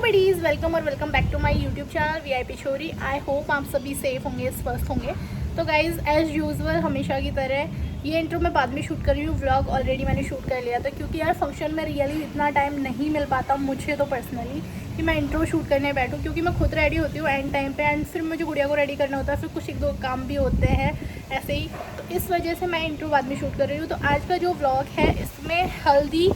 Buddies welcome और welcome back to my YouTube channel VIP छोरी। I hope आप सभी सेफ होंगे, स्वस्थ होंगे। तो गाइज़ एज़ यूजुअल हमेशा की तरह ये इंट्रो मैं बाद में शूट कर रही हूँ। व्लॉग ऑलरेडी मैंने शूट कर लिया था क्योंकि यार फंक्शन में रियली इतना टाइम नहीं मिल पाता मुझे तो पर्सनली कि मैं इंट्रो शूट करने बैठूँ, क्योंकि मैं खुद रेडी होती हूँ एंड टाइम पे एंड फिर मुझे गुड़िया को रेडी करना होता है, फिर कुछ एक दो काम भी होते हैं ऐसे ही। तो इस वजह से मैं इंट्रो बाद में शूट कर रही हूँ। तो आज का जो व्लॉग है इसमें हल्दी,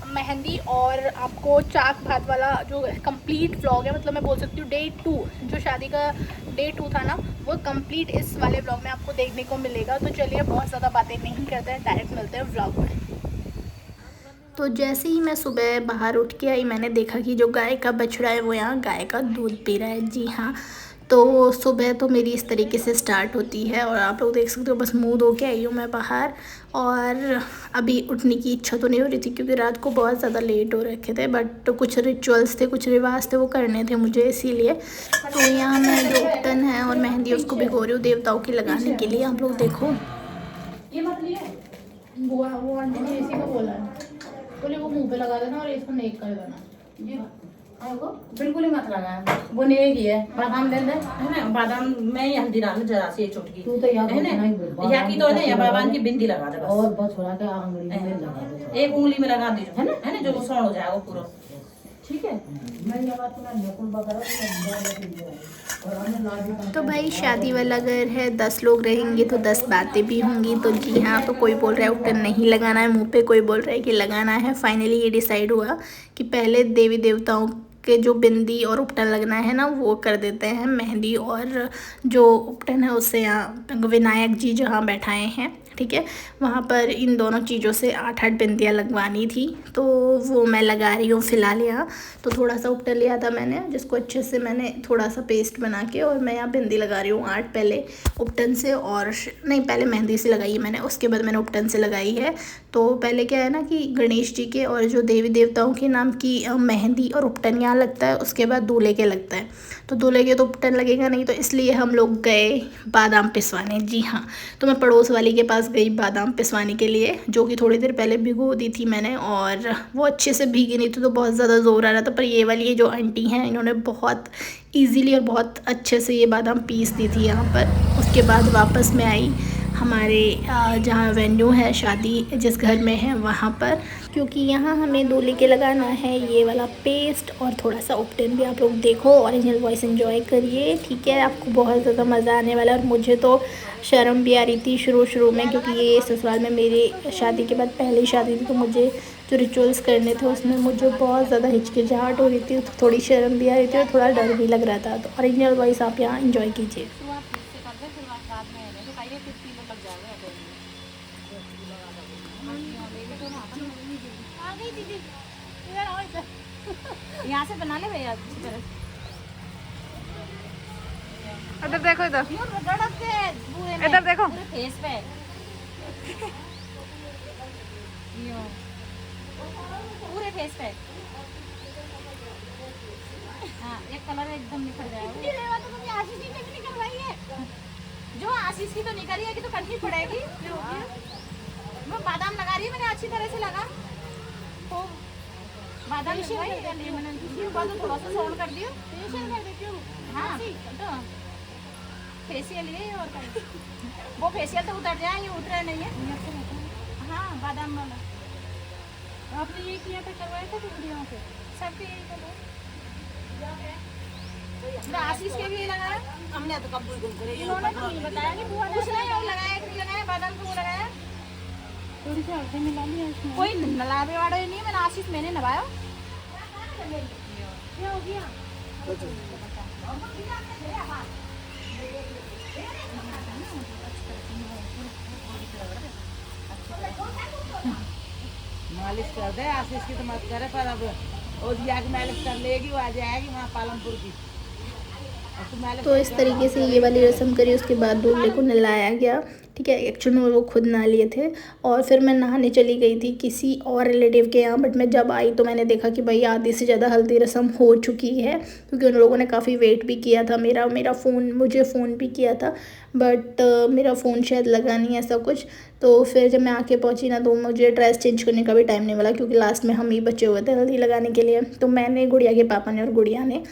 मेहंदी और आपको चाक भात वाला जो कंप्लीट व्लॉग है, मतलब मैं बोल सकती हूँ डे 2, जो शादी का डे 2 था ना, वो कंप्लीट इस वाले व्लॉग में आपको देखने को मिलेगा। तो चलिए बहुत ज़्यादा बातें नहीं करते हैं, डायरेक्ट मिलते हैं व्लॉग में। तो जैसे ही मैं सुबह बाहर उठ के आई मैंने देखा कि जो गाय का बछड़ा है वो यहाँ गाय का दूध पी रहा है। जी हाँ, तो सुबह तो मेरी इस तरीके से स्टार्ट होती है और आप लोग देख सकते हो बस मुंह धो के आई हूँ मैं बाहर। और अभी उठने की इच्छा तो नहीं हो रही थी क्योंकि रात को बहुत ज़्यादा लेट हो रखे थे, बट तो कुछ रिचुअल्स थे, कुछ रिवाज थे, वो करने थे मुझे, इसीलिए। तो यहाँ मैं जो उपटन है और मेहंदी उसको भिगो रही हूँ देवताओं की लगाने के लिए। आप लोग देखो, ये मत लिए वो आंटी ने इसी को बोला है, बोले वो मुंह पे लगा देना और इसको नेक कर देना। ये को बिल्कुल ही मत लगा, वो नेक ही है। बादाम ले ले, है ना, बादाम में ही हल्दी डाल जरा सी छोटकी, तू तो यार है ना, या की तो है या बादाम की बिंदी लगा दे बस, और बस थोड़ा के उंगली में लगा दे, एक उंगली में लगा दीजिए, है ना, जो सौण हो जाएगा पूरा। ठीक है, मैं ये बात ना नकुल बकरा तो भाई शादी वाला घर है, 10 लोग रहेंगे तो 10 बातें भी होंगी। तो जी हाँ, तो कोई बोल रहा है उपटन नहीं लगाना है मुंह पे, कोई बोल रहा है कि लगाना है। फाइनली ये डिसाइड हुआ कि पहले देवी देवताओं के जो बिंदी और उपटन लगना है ना वो कर देते हैं मेहंदी, और जो उपटन है उससे यहाँ विनायक जी जहाँ बैठाए हैं, ठीक है, वहाँ पर इन दोनों चीज़ों से 8-8 बिंदियाँ लगवानी थी। तो वो मैं लगा रही हूँ फ़िलहाल यहाँ। तो थोड़ा सा उपटन लिया था मैंने, जिसको अच्छे से मैंने थोड़ा सा पेस्ट बना के, और मैं यहाँ बिंदी लगा रही हूँ 8 पहले उपटन से, और नहीं पहले मेहंदी से लगाई है मैंने, उसके बाद मैंने उपटन से लगाई है। तो पहले क्या है ना कि गणेश जी के और जो देवी देवताओं के नाम की मेहंदी और उपटन यहाँ लगता है, उसके बाद दूल्हे के लगता है। तो दूल्हे के तो उपटन लगेगा नहीं, तो इसलिए हम लोग गए बादाम पिसवाने। जी हाँ, तो मैं पड़ोस वाली के पास गई बादाम पिसवाने के लिए, जो कि थोड़ी देर पहले भिगो दी थी मैंने, और वो अच्छे से भीगी नहीं थी तो बहुत ज़्यादा ज़ोर आ रहा था। पर ये वाली जो आंटी हैं इन्होंने बहुत इजीली और बहुत अच्छे से ये बादाम पीस दी थी यहाँ पर। उसके बाद वापस मैं आई हमारे जहाँ वेन्यू है शादी जिस घर में है वहाँ पर, क्योंकि यहाँ हमें दूल्हे के लगाना है ये वाला पेस्ट और थोड़ा सा उपटन भी। आप लोग देखो, ओरिजिनल वॉइस एंजॉय करिए, ठीक है, आपको बहुत ज़्यादा मज़ा आने वाला है। और मुझे तो शर्म भी आ रही थी शुरू में, क्योंकि ये ससुराल में मेरी शादी के बाद पहली शादी थी, तो मुझे जो रिचुअल्स करने थे उसमें मुझे बहुत ज़्यादा हिचकिचाहट हो रही थी, तो थोड़ी शर्म भी आ रही थी और थोड़ा डर भी लग रहा था। तो ओरिजिनल वॉइस आप यहाँ इंजॉय कीजिए। यहाँ से बना ले भैया अच्छी तरह। इधर देखो, इधर देखो, फेस पे पूरे फेस पे, हाँ एक कलर एकदम निखर जाएगा। तो तुमने आशीष की नहीं करवाई है, जो आशीष की तो निकली है कि तो करनी पड़ेगी। मैं बादाम लगा रही है, मैंने अच्छी तरह से लगा तो बादाम मैंने थोड़ा सा सॉल्व कर दियो, हाँ तो फेशियल ये और वो फेशियल तो उतर जाए, ये उतरा नहीं है। हाँ बादाम वाला आपने ये किया था, करवाया था वीडियो पे, सबके यही करो। आशीष के भी लगाया हमने, तो कब इन्होंने नहीं बताया कि बुआ ने लगाया कि नहीं लगाया, बादाम को लगाया, थोड़ी सी हल्दी मिला लिया इसमें। कोई नलावे वाला नहीं, मैंने आशीष मैंने नवाया। क्या हो गया? मालिश कर दे, आशीष की तो मत करे, पर अब ओदिया की मालिश कर लेगी, वो आ जाएगी वहाँ पालमपुर की। तो इस तरीके से ये वाली रस्म करी। उसके बाद दूल्हे को नहलाया गया, ठीक है। एक्चुअल में वो खुद नहा लिए थे और फिर मैं नहाने चली गई थी किसी और रिलेटिव के यहाँ, बट मैं जब आई तो मैंने देखा कि भाई आधी से ज़्यादा हल्दी रस्म हो चुकी है, क्योंकि उन लोगों ने काफ़ी वेट भी किया था। मेरा फ़ोन, मुझे फ़ोन भी किया था, बट मेरा फ़ोन शायद लगा नहीं ऐसा कुछ। तो फिर जब मैं आके पहुंची ना, तो मुझे ड्रेस चेंज करने का भी टाइम नहीं मिला, क्योंकि लास्ट में हम ही बचे हुए थे हल्दी लगाने के लिए। तो मैंने, गुड़िया के पापा ने और गुड़िया ने,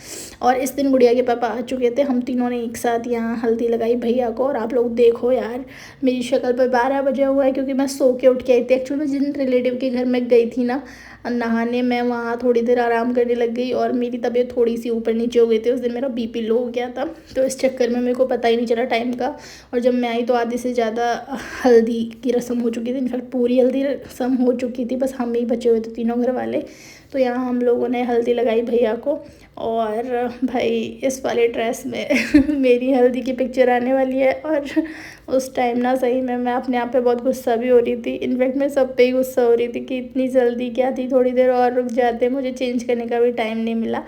और इस दिन गुड़िया के पापा आ चुके थे, हम तीनों ने एक साथ यहाँ हल्दी लगाई भैया को। और आप लोग देखो यार, मेरी शक्ल पर 12 बजे हुआ है, क्योंकि मैं सो के उठ के आई थी। एक्चुअली मैं जिन रिलेटिव के घर में गई थी ना नहाने, मैं वहाँ थोड़ी देर आराम करने लग गई और मेरी तबीयत थोड़ी सी ऊपर नीचे हो गई थी। उस दिन मेरा बीपी लो हो गया था, तो इस चक्कर में मेरे को पता ही नहीं चला टाइम का। और जब मैं आई तो आधे से ज़्यादा हल्दी की रस्म हो चुकी थी, इनफैक्ट पूरी हल्दी रस्म हो चुकी थी, बस हम ही बचे हुए थे तीनों घर वाले। तो यहाँ हम लोगों ने हल्दी लगाई भैया को। और भाई इस वाले ड्रेस में मेरी हल्दी की पिक्चर आने वाली है। और उस टाइम ना सही में मैं अपने आप पे बहुत गुस्सा भी हो रही थी। इनफैक्ट मैं सब पे ही गुस्सा हो रही थी कि इतनी जल्दी क्या थी, थोड़ी देर और रुक जाते, मुझे चेंज करने का भी टाइम नहीं मिला।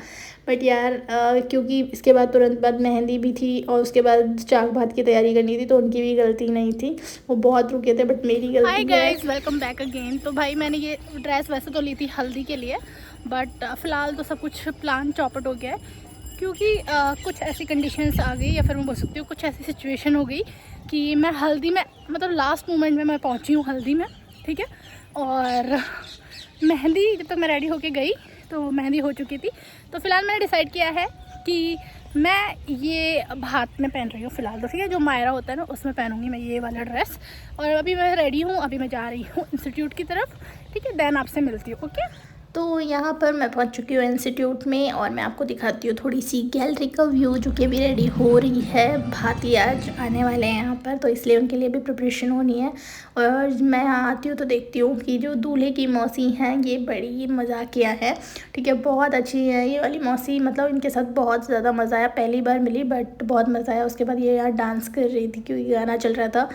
बट यार क्योंकि इसके बाद तुरंत बाद मेहंदी भी थी और उसके बाद चाक भात की तैयारी करनी थी, तो उनकी भी गलती नहीं थी, वो बहुत रुके थे, बट मेरी गलती है। Hi guys, welcome back again. तो भाई मैंने ये ड्रेस वैसे तो ली थी हल्दी के लिए, बट फ़िलहाल तो सब कुछ प्लान चौपट हो गया है, क्योंकि कुछ ऐसी कंडीशंस आ गई, या फिर मैं बोल सकती हूँ कुछ ऐसी सिचुएशन हो गई कि मैं हल्दी में, मतलब लास्ट मोमेंट में मैं पहुँची हूँ हल्दी में, ठीक है। और मेहंदी जब तक मैं रेडी होके गई तो मेहंदी हो चुकी थी। तो फिलहाल मैंने डिसाइड किया है कि मैं ये हाथ में पहन रही हूँ फ़िलहाल, तो ठीक है, जो मायरा होता है ना उसमें पहनूंगी मैं ये वाला ड्रेस। और अभी मैं रेडी हूँ, अभी मैं जा रही हूँ इंस्टीट्यूट की तरफ, ठीक है। देन आपसे मिलती हूँ, ओके। तो यहाँ पर मैं पहुँच चुकी हूँ इंस्टीट्यूट में, और मैं आपको दिखाती हूँ थोड़ी सी गैलरी का व्यू, जो कि अभी रेडी हो रही है। भाती आज आने वाले हैं यहाँ पर, तो इसलिए उनके लिए भी प्रिपरेशन होनी है। और मैं यहाँ आती हूँ तो देखती हूँ कि जो दूल्हे की मौसी हैं ये बड़ी मजाकिया है, ठीक है, बहुत अच्छी है ये वाली मौसी। मतलब इनके साथ बहुत ज़्यादा मज़ा आया, पहली बार मिली बट बहुत मज़ा आया। उसके बाद ये यहाँ डांस कर रही थी क्योंकि गाना चल रहा था,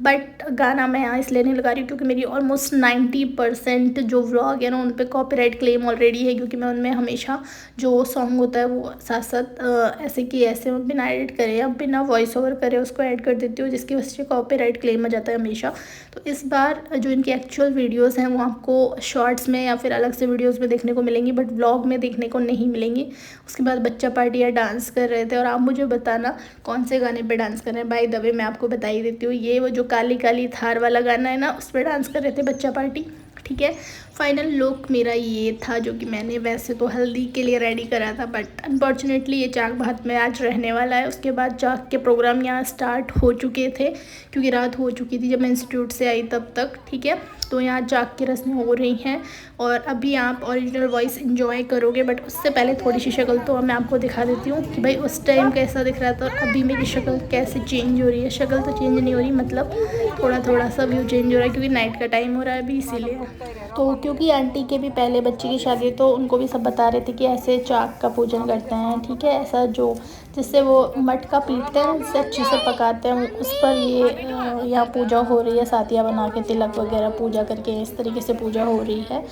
बट गाना मैं यहाँ इसलिए नहीं लगा रही हूँ क्योंकि मेरी ऑलमोस्ट 90% जो व्लॉग है ना उन पर कॉपीराइट क्लेम ऑलरेडी है, क्योंकि मैं उनमें हमेशा जो सॉन्ग होता है वो साथ साथ ऐसे कि ऐसे बिना एडिट करे या बिना वॉइस ओवर करे उसको ऐड कर देती हूँ, जिसकी वजह से कॉपीराइट क्लेम आ जाता है हमेशा। तो इस बार जो इनकी एक्चुअल वीडियोज़ हैं वो आपको शॉर्ट्स में या फिर अलग से वीडियोज़ में देखने को मिलेंगी, बट व्लॉग में देखने को नहीं मिलेंगी। उसके बाद बच्चा पार्टी या डांस कर रहे थे, और आप मुझे बताना कौन से गाने पे डांस कर रहे हैं। बाय द वे मैं आपको बता ही देती हूँ, ये वो जो काली काली थार वाला गाना है ना उस पर डांस कर रहे थे बच्चा पार्टी, ठीक है। फाइनल लुक मेरा ये था, जो कि मैंने वैसे तो हल्दी के लिए रेडी करा था, बट अनफॉर्चुनेटली ये चाक भात में आज रहने वाला है। उसके बाद चाक के प्रोग्राम यहाँ स्टार्ट हो चुके थे, क्योंकि रात हो चुकी थी जब मैं इंस्टीट्यूट से आई तब तक, ठीक है। तो यहाँ चाक की रस्में हो रही हैं, और अभी आप ओरिजिनल वॉइस एंजॉय करोगे, बट उससे पहले थोड़ी सी शक्ल तो मैं आपको दिखा देती हूँ कि भाई उस टाइम कैसा दिख रहा था और अभी मेरी शक्ल कैसे चेंज हो रही है। शक्ल तो चेंज नहीं हो रही, मतलब थोड़ा थोड़ा सा व्यू चेंज हो रहा है, क्योंकि नाइट का टाइम हो रहा है अभी, इसीलिए। तो क्योंकि आंटी के भी पहले बच्चे की शादी, तो उनको भी सब बता रहे थे कि ऐसे चाक का पूजन करते हैं, ठीक है। ऐसा जो जिससे वो मटका पीटते हैं जिससे अच्छे से पकाते हैं, उस पर ये यहाँ पूजा हो रही है। सातिया बना के तिलक वगैरह पूजा करके इस तरीके से पूजा हो रही है,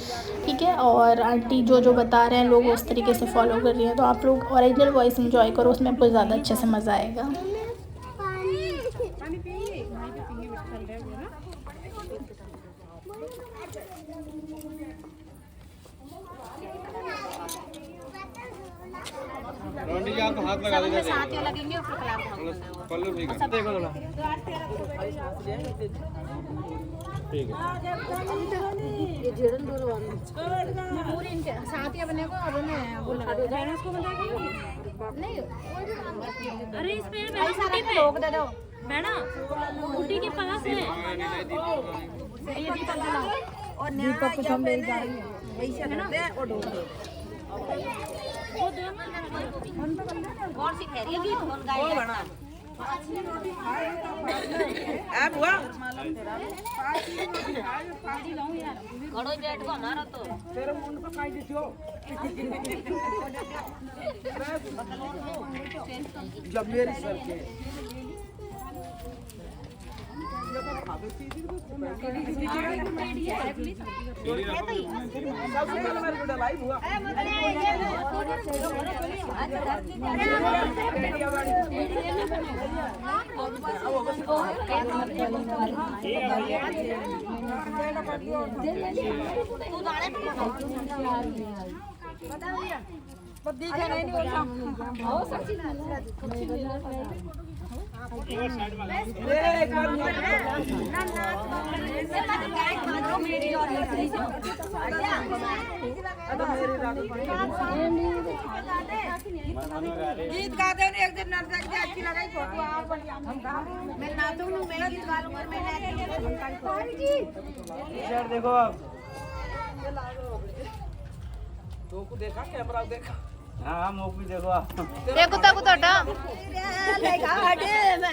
ठीक है। और आंटी जो जो बता रहे हैं लोग उस तरीके से फॉलो कर रही हैं। तो आप लोग ओरिजिनल वॉइस एंजॉय करो, उसमें आपको ज़्यादा अच्छे से मज़ा आएगा। आप हाथ लगा दीजिए, साथ ही लगेंगे ऊपर पल्लू ठीक है, देखो थोड़ा ठीक है। ये जेड़न दूर वाला पूरी इनके साथ ही बने को, और उन्हें वो लगा दो जाने उसको बताएगी नहीं कोई भी काम करती। अरे इस पे मेरे सारे पे लोग दे दो मैडम, बूटी के पास है ये दीपक जला, और दीपक को हम मेरी गाड़ी ऐसे है ना, और दो वो दोनों कौन सी खैरियत की फोन गाड़ी बना आ बुआ घड़ो बैठ को हमारा तो तेरे मुंड पे काई दियो जब मेरी सर के गीत गाते हैं एक दिन नर्तक की अच्छी लगाई फोटो आप बढ़िया हम गा मैं नाचूंगा मैं गीत गा लूंगा मैं नाचूंगा देखो आप तो को देखा कैमरा देखा हाँ मोक भी देखो आप देखो तक तोटा लेगा हटे मैं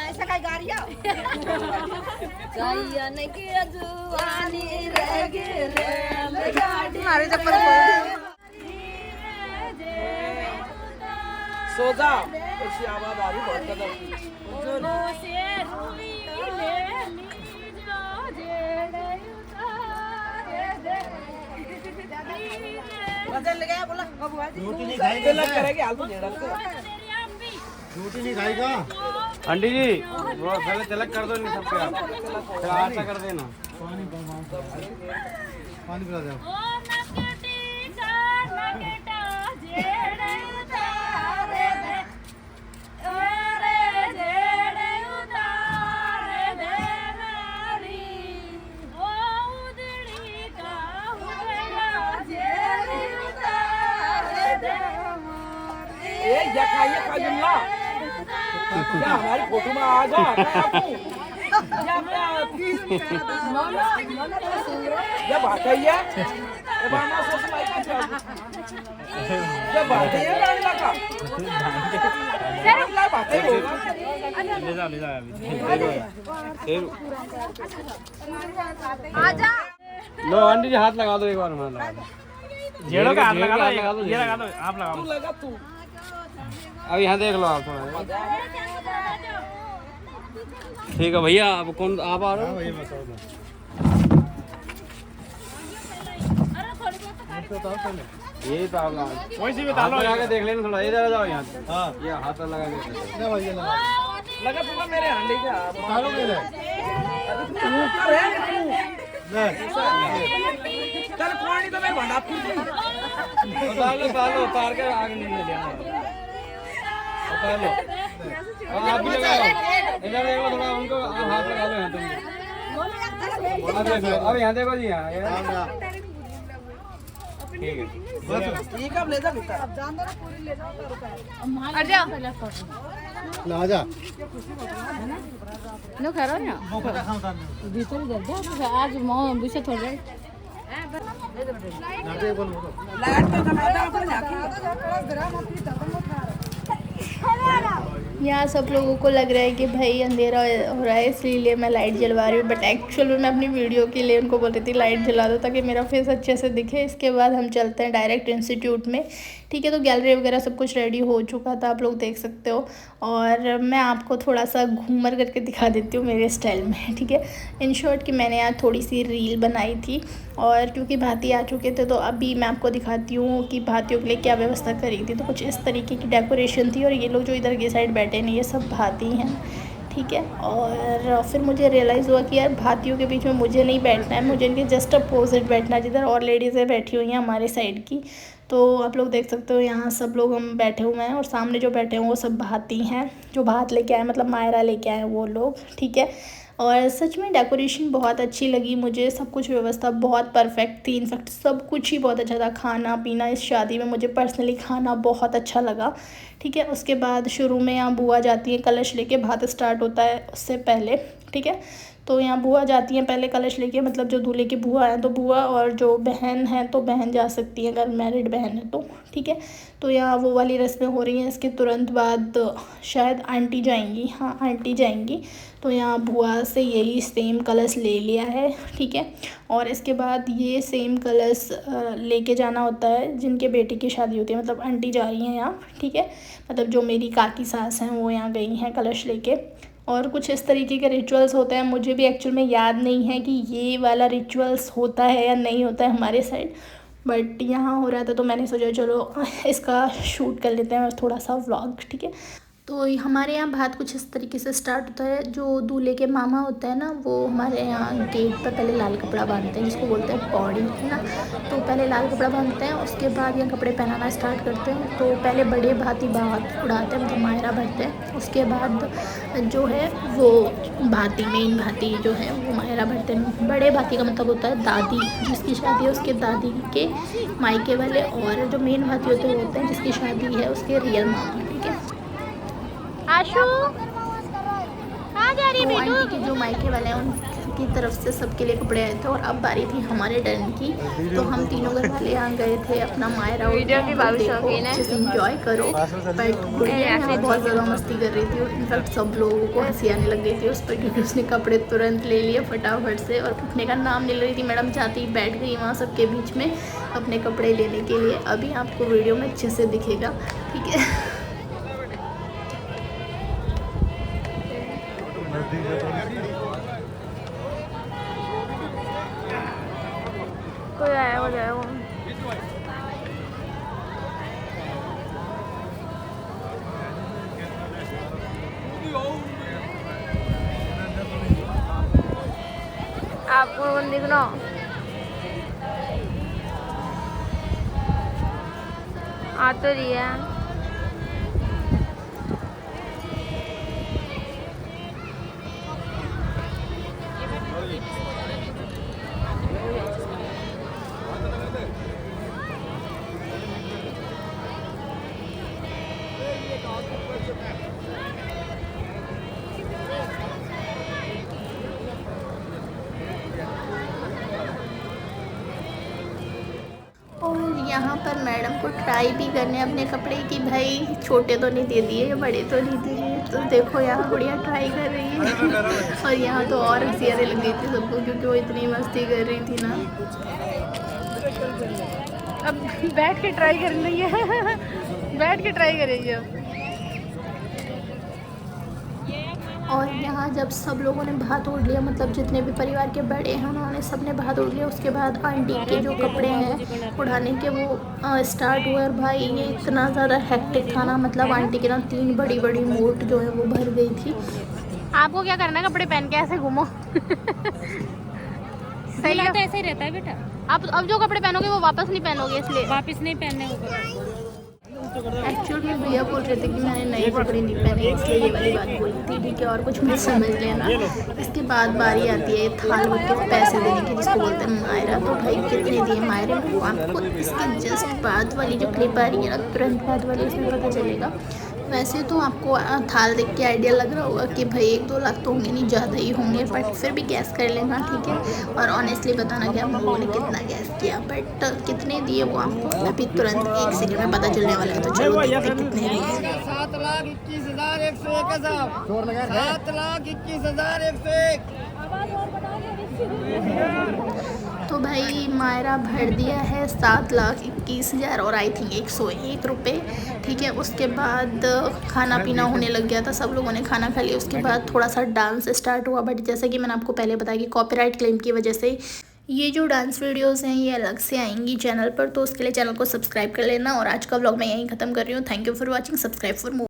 ऐसा का गाड़िया जाइयन की जुआनी रह गिरे मारे चप्पल सोजा ऐसी आवाज आ रही बहुत कदर वजन ले गया बोला रोटी नहीं खाएगा लग करेगी आलू ले रखते रोटी नहीं खाएगा आंटी जी वो पहले तिलक कर दो नहीं सबके आप फिर आटा कर देना पानी पिला दो ये खाइए खा जुमला क्या हमारी फोटो में आ गया क्या बात है ये बाना सोच माई का क्या बात है ये रानी लगा क्या बात है ले जा अभी आजा लो आंटी जी हाथ लगा दो एक बार हमारा लगा दो जेड़ो का हाथ लगा दो ये लगा दो आप लगाओ तू लगा तू अब यहाँ देख लो आप थोड़ा ठीक है भैया अब कौन आप आ रहे हो भैया यही तो आप कोई सी भी हाथ लगा के देख लेना थोड़ा इधर आ जाओ यहाँ हाँ ये हाथ लगा के लगा तू मेरे हंडी का चल पानी तो मैं भंडा उतार लो उतार के आगे नहीं ले जाना उतार लो आप भी लगाओ इधर देखो थोड़ा उनको हाथ लगा लो यहाँ तुम अब यहाँ देखो जी यहाँ ठीक है बस ये कब ले जा भीतर आजा ला जा नो करो ना भीतर जा आज मो विषय थोड़े लाइट पे कमाता अपन जाके यहाँ सब लोगों को लग रहा है कि भाई अंधेरा हो रहा है इसलिए मैं लाइट जलवा रही हूँ, बट एक्चुअल में मैं अपनी वीडियो के लिए उनको बोल रही थी लाइट जला दो ताकि मेरा फेस अच्छे से दिखे। इसके बाद हम चलते हैं डायरेक्ट इंस्टीट्यूट में। ठीक है, तो गैलरी वगैरह सब कुछ रेडी हो चुका था, आप लोग देख सकते हो। और मैं आपको थोड़ा सा घूमर करके दिखा देती हूँ मेरे स्टाइल में। ठीक है, इन शॉर्ट कि मैंने यहाँ थोड़ी सी रील बनाई थी और क्योंकि भाती आ चुके थे तो अभी मैं आपको दिखाती हूँ कि भातियों के लिए क्या व्यवस्था करी थी। तो कुछ इस तरीके की डेकोरेशन थी और ये लोग जो इधर की साइड बैठे नहीं, ये सब भाती हैं। ठीक है, और फिर मुझे रियलाइज़ हुआ कि यार भातियों के बीच में मुझे नहीं बैठना है, मुझे इनके जस्ट अपोजिट बैठना है जिधर और लेडीज़ें बैठी हुई हैं हमारे साइड की। तो आप लोग देख सकते हो यहाँ सब लोग हम बैठे हुए हैं और सामने जो बैठे हैं वो सब भाती हैं, जो भात लेके आए मतलब मायरा लेके आए वो लोग। ठीक है, और सच में डेकोरेशन बहुत अच्छी लगी मुझे, सब कुछ व्यवस्था बहुत परफेक्ट थी। इनफैक्ट सब कुछ ही बहुत अच्छा था, खाना पीना इस शादी में मुझे पर्सनली खाना बहुत अच्छा लगा। ठीक है, उसके बाद शुरू में यहाँ बुआ जाती है कलश लेके, भात स्टार्ट होता है उससे पहले। ठीक है, तो यहाँ बुआ जाती हैं पहले कलश लेके, मतलब जो दूल्हे की बुआ हैं तो बुआ, और जो बहन है तो बहन जा सकती है अगर मैरिड बहन है तो। ठीक है, तो यहाँ वो वाली रस्में हो रही हैं। इसके तुरंत बाद शायद आंटी जाएंगी, हाँ आंटी जाएंगी, तो यहाँ बुआ से यही सेम कलश ले लिया है। ठीक है, और इसके बाद ये सेम कलश लेके जाना होता है जिनके बेटी की शादी होती है, मतलब आंटी जा रही हैं यहाँ। ठीक है, मतलब जो मेरी काकी सास हैं वो यहाँ गई हैं कलश लेके। और कुछ इस तरीके के रिचुअल्स होते हैं, मुझे भी एक्चुअल में याद नहीं है कि ये वाला रिचुअल्स होता है या नहीं होता है हमारे साइड, बट यहाँ हो रहा था तो मैंने सोचा चलो इसका शूट कर लेते हैं थोड़ा सा व्लॉग, ठीक है। तो हमारे यहाँ बात कुछ इस तरीके से स्टार्ट होता है। जो दूल्हे के मामा होता है ना, वो हमारे यहाँ गेट पर पहले लाल कपड़ा बांधते हैं, जिसको बोलते हैं पौड़ी, है ना। तो पहले लाल कपड़ा बांधते हैं, उसके बाद यहाँ कपड़े पहनाना स्टार्ट करते हैं। तो पहले बड़े भाती बात उड़ाते हैं, मतलब मायरा भरते हैं। उसके बाद जो है वो भाती, मेन भाती जो है वो मायरा भरते हैं। बड़े भाती का मतलब होता है दादी, जिसकी शादी है उसके दादी के मायके वाले, और जो मेन भाती होते हैं वो होते हैं जिसकी शादी है उसके रियल मामा, ठीक है। आशु कहाँ जा रही है तो बेटू? आंटी के जो मायके वाले हैं उनकी तरफ से सबके लिए कपड़े आए थे, और अब बारी थी हमारे टर्न की। तो हम तीनों घर वाले यहाँ गए थे अपना मायरा अच्छे से इंजॉय करो। बट गुड़िया यहाँ बहुत ज़्यादा मस्ती कर रही थी, और इनफैक्ट सब लोगों को हंसी आने लग गई थी उस पर, क्योंकि उसने कपड़े तुरंत ले लिए फटाफट से, और उठने का नाम नहीं ले रही थी। मैडम जाती बैठ गई वहाँ सबके बीच में अपने कपड़े लेने के लिए। अभी आपको वीडियो में अच्छे से दिखेगा, ठीक है। कोई आया हो जाए वो। आपको दिखना आ तो रही है। और यहाँ पर मैडम को ट्राई भी करने अपने कपड़े की, भाई छोटे तो नहीं दे दिए, बड़े तो नहीं दे दिए। तो देखो यहाँ गुड़िया ट्राई कर रही है। और यहाँ तो और हंसी आने लग गई थी सबको, क्योंकि वो इतनी मस्ती कर रही थी ना। अब बैठ के ट्राई कर रही है। बैठ के ट्राई करेंगे अब। और यहाँ जब सब लोगों ने भात ओढ़ लिया, मतलब जितने भी परिवार के बड़े हैं उन्होंने सब ने भात ओढ़ लिया, उसके बाद आंटी के जो कपड़े हैं उड़ाने के वो स्टार्ट हुए। और भाई ये इतना ज़्यादा हेक्टिक था ना, मतलब आंटी के ना 3 बड़ी बड़ी मूठ जो है वो भर गई थी। आपको क्या करना है, कपड़े पहन के ऐसे घूमो। सही है, ऐसे ही रहता है बेटा। आप अब जो कपड़े पहनोगे वो वापस नहीं पहनोगे, इसलिए वापस नहीं पहनने को। एक्चुअली में भैया बोल रहे थे कि मैंने नए कपड़े नहीं पहने, इसलिए ये वाली बात बोली थी, ठीक है। और कुछ मत समझ लेना। इसके बाद बारी आती है थाल के पैसे देने की, जिसको बोलते हैं मायरा। तो भाई कितने दिए मायरे में वो आपको इसके जस्ट बाद वाली जो क्लिप आ रही है ना, तुरंत बाद वाली, उसमें पता चलेगा। वैसे तो आपको थाल देख के आइडिया लग रहा होगा कि भाई 1-2 लाख तो होंगे नहीं, ज़्यादा ही होंगे, बट फिर भी गैस कर लेना, ठीक है। और ऑनेस्टली बताना कि आप लोगों ने कितना गैस किया, बट कितने दिए वो आपको अभी तुरंत 1 सेकंड में पता चलने वाला है। तो चलो देखते हैं कितने दिए। 7,21,101 7,21,101। तो भाई मायरा भर दिया है 7,21,000 और आई थिंक 101 रुपये, ठीक है। उसके बाद खाना पीना होने लग गया था, सब लोगों ने खाना खा लिया। उसके बाद थोड़ा सा डांस स्टार्ट हुआ, बट जैसा कि मैंने आपको पहले बताया कि कॉपीराइट क्लेम की वजह से ये जो डांस वीडियोस हैं ये अलग से आएंगी चैनल पर, तो उसके लिए चैनल को सब्सक्राइब कर लेना। और आज का व्लॉग मैं यहीं ख़त्म कर रही हूँ। Thank you for watching, subscribe for more.